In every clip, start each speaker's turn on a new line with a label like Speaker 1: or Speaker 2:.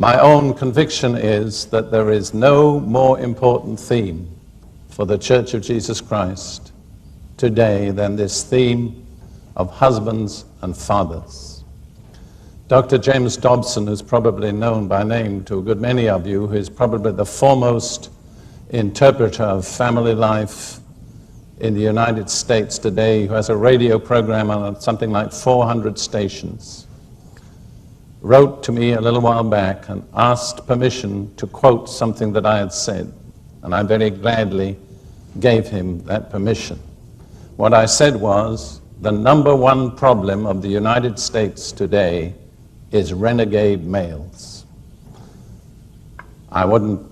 Speaker 1: My own conviction is that there is no more important theme for the Church of Jesus Christ today than this theme of husbands and fathers. Dr. James Dobson, who's probably known by name to a good many of you, who is probably the foremost interpreter of family life in the United States today, who has a radio program on something like 400 stations, wrote to me a little while back and asked permission to quote something that I had said, and I very gladly gave him that permission. What I said was, the number one problem of the United States today is renegade males. I wouldn't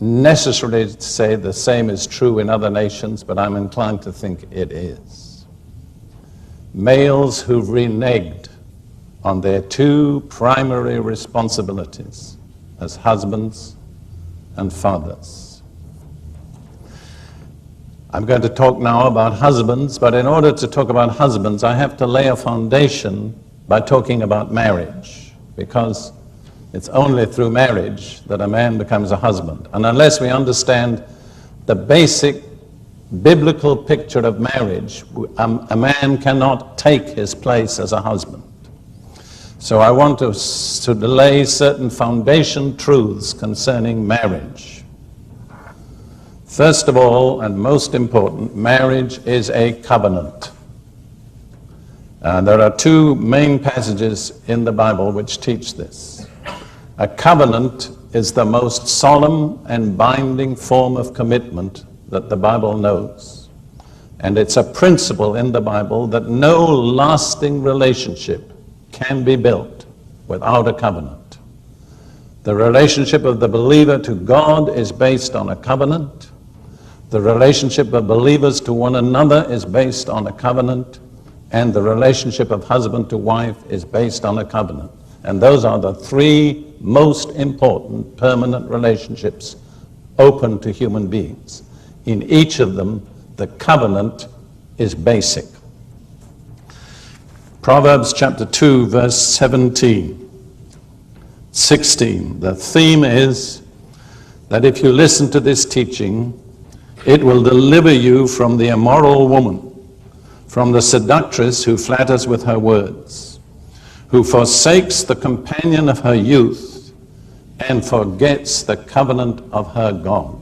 Speaker 1: necessarily say the same is true in other nations, but I'm inclined to think it is. Males who've reneged on their two primary responsibilities as husbands and fathers. I'm going to talk now about husbands, but in order to talk about husbands, I have to lay a foundation by talking about marriage, because it's only through marriage that a man becomes a husband. And unless we understand the basic biblical picture of marriage, a man cannot take his place as a husband. So I want to lay certain foundation truths concerning marriage. First of all, and most important, marriage is a covenant. There are two main passages in the Bible which teach this. A covenant is the most solemn and binding form of commitment that the Bible knows. And it's a principle in the Bible that no lasting relationship can be built without a covenant. The relationship of the believer to God is based on a covenant. The relationship of believers to one another is based on a covenant. And the relationship of husband to wife is based on a covenant. And those are the three most important permanent relationships open to human beings. In each of them, the covenant is basic. Proverbs chapter 2, verse 17, 16. The theme is that if you listen to this teaching, it will deliver you from the immoral woman, from the seductress who flatters with her words, who forsakes the companion of her youth and forgets the covenant of her God.